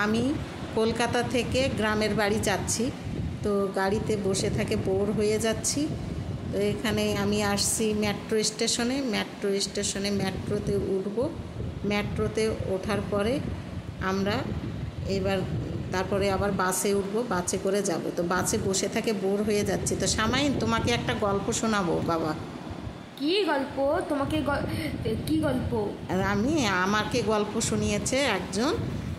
আমি কলকাতা থেকে গ্রামের বাড়ি যাচ্ছি, তো গাড়িতে বসে থেকে বোর হয়ে যাচ্ছি। তো এখানে আমি আসছি মেট্রো স্টেশনে মেট্রোতে উঠব। মেট্রোতে ওঠার পরে আমরা তারপরে আবার বাসে উঠব, বাসে করে যাব। তো বাসে বসে থেকে বোর হয়ে যাচ্ছি। তো সামাইন, তোমাকে একটা গল্প শোনাবো বাবা। কি গল্প? তোমাকে কি গল্প? আমাকে গল্প শুনিয়েছে একজন,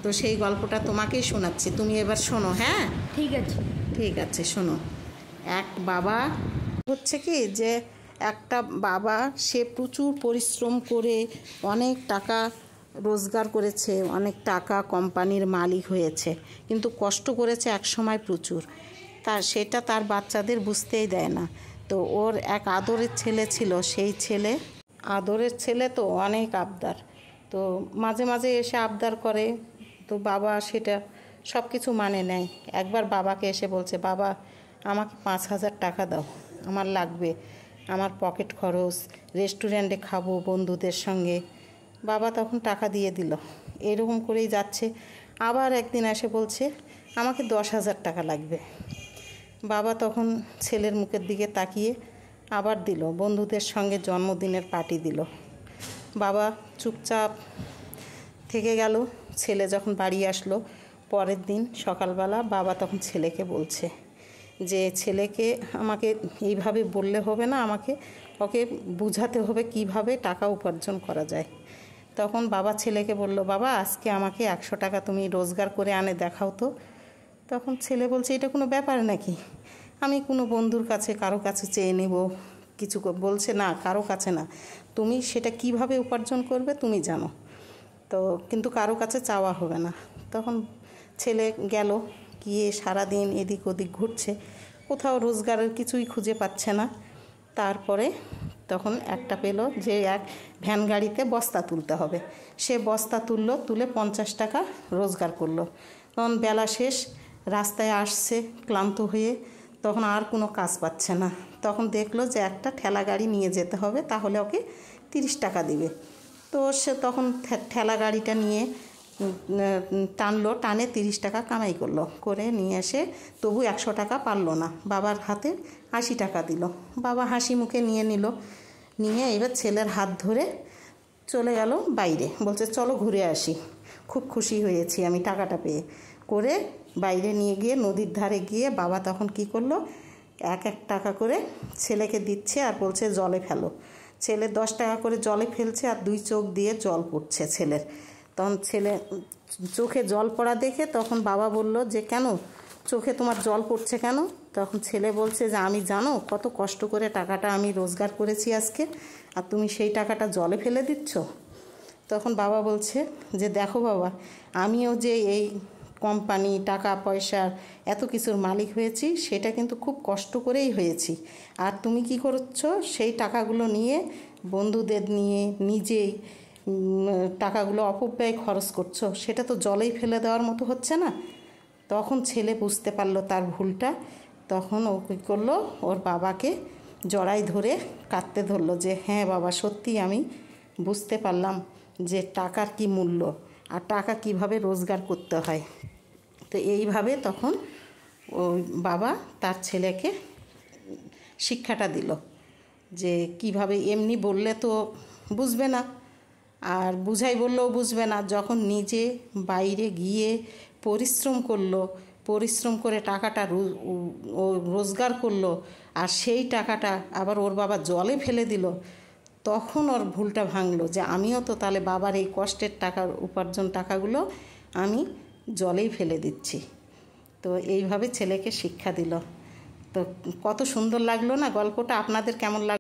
তো সেই গল্পটা তোমাকেই শোনাচ্ছি, তুমি এবার শোনো। হ্যাঁ, ঠিক আছে, শোনো। এক বাবা হচ্ছে কি যে একটা বাবা, সে প্রচুর পরিশ্রম করে অনেক টাকা রোজগার করেছে, অনেক টাকা কোম্পানির মালিক হয়েছে, কিন্তু কষ্ট করেছে এক সময় প্রচুর। সেটা তার বাচ্চাদের বুঝতেই দেয় না। তো ওর এক আদরের ছেলে ছিল, সেই আদরের ছেলে তো অনেক আবদার, তো মাঝে মাঝে এসে আবদার করে। তো বাবা সেটা সব কিছু মানে নেয়। একবার বাবাকে এসে বলছে, বাবা আমাকে 5,000 টাকা দাও, আমার লাগবে, আমার পকেট খরচ, রেস্টুরেন্টে খাবো বন্ধুদের সঙ্গে। বাবা তখন টাকা দিয়ে দিল। এরকম করেই যাচ্ছে। আবার একদিন এসে বলছে, আমাকে 10,000 টাকা লাগবে। বাবা তখন ছেলের মুখের দিকে তাকিয়ে আবার দিল, বন্ধুদের সঙ্গে জন্মদিনের পার্টি দিল। বাবা চুপচাপ থেকে গেল। ছেলে যখন বাড়ি আসলো পরের দিন সকালবেলা, বাবা তখন ছেলেকে বলছে যে, ছেলেকে আমাকে এইভাবে বললে হবে না, ওকে বুঝাতে হবে কিভাবে টাকা উপার্জন করা যায়। তখন বাবা ছেলেকে বলল, বাবা আজকে আমাকে 100 টাকা তুমি রোজগার করে আনে দেখাও তো। তখন ছেলে বলছে, এটা কোনো ব্যাপার নাকি, আমি কোনো বন্ধুর কাছে কারো কাছে চেয়ে নেব কিছু? বলছে, না, কারো কাছে না, তুমি সেটা কিভাবে উপার্জন করবে তুমি জানো, তো কিন্তু কারো কাছে চাওয়া হবে না। তখন ছেলে গেল, গিয়ে সারাদিন এদিক ওদিক ঘুরছে, কোথাও রোজগারের কিছুই খুঁজে পাচ্ছে না। তারপরে তখন একটা পেল যে এক ভ্যান গাড়িতে বস্তা তুলতে হবে। সে বস্তা তুলে 50 টাকা রোজগার করলো। তখন বেলা শেষ, রাস্তায় আসছে ক্লান্ত হয়ে, তখন আর কোনো কাজ পাচ্ছে না। তখন দেখলো যে একটা ঠেলা গাড়ি নিয়ে যেতে হবে, তাহলে ওকে 30 টাকা দিবে। তো সে তখন ঠেলা গাড়িটা নিয়ে টানে 30 টাকা কামাই করে নিয়ে এসে তবু 100 টাকা পারলো না। বাবার হাতে 80 টাকা দিল। বাবা হাসি মুখে নিয়ে এবার ছেলের হাত ধরে চলে গেল বাইরে। বলছে, চলো ঘুরে আসি, খুব খুশি হয়েছি আমি টাকাটা পেয়ে। করে বাইরে নিয়ে গিয়ে নদীর ধারে গিয়ে বাবা তখন কি করলো, 1 টাকা করে ছেলেকে দিচ্ছে আর বলছে, জলে ফেলো। ছেলে 10 টাকা করে জলে ফেলছে, আর 2 চোখ দিয়ে জল পড়ছে ছেলের। তখন ছেলে চোখে জল পড়া দেখে তখন বাবা বলল যে, কেন চোখে তোমার জল পড়ছে কেন? তখন ছেলে বলছে যে, আমি জানো কত কষ্ট করে টাকাটা আমি রোজগার করেছি আজকে, আর তুমি সেই টাকাটা জলে ফেলে দিচ্ছ। তখন বাবা বলছে যে, দেখো বাবা, আমিও যে এই কোম্পানি, টাকা পয়সার এত কিছুর মালিক হয়েছি, সেটা কিন্তু খুব কষ্ট করেই হয়েছি। আর তুমি কি করছো, সেই টাকাগুলো নিয়ে বন্ধুদের নিয়ে নিজেই টাকাগুলো অপব্যয় খরচ করছো, সেটা তো জলেই ফেলে দেওয়ার মতো হচ্ছে না। তখন ছেলে বুঝতে পারলো তার ভুলটা। তখন ও কী করলো, ওর বাবাকে জড়াই ধরে কাঁদতে ধরলো যে, হ্যাঁ বাবা, সত্যি আমি বুঝতে পারলাম যে টাকার কি মূল্য আর টাকা কিভাবে রোজগার করতে হয়। তো এইভাবে তখন ওই বাবা তার ছেলেকে শিক্ষাটা দিল যে কিভাবে, এমনি বললে তো বুঝবে না, আর বুঝাই বললেও বুঝবে না। যখন নিজে বাইরে গিয়ে পরিশ্রম করে টাকাটা রোজগার করলো, আর সেই টাকাটা আবার ওর বাবা জলে ফেলে দিল, তখন ওর ভুলটা ভাঙলো যে আমিও তো তাহলে বাবার এই কষ্টের টাকার উপার্জন টাকাগুলো আমি জলেই ফেলে দিচ্ছি। তো এইভাবে ছেলেকে শিক্ষা দিল। তো কত সুন্দর লাগলো না গল্পটা? আপনাদের কেমন লাগলো?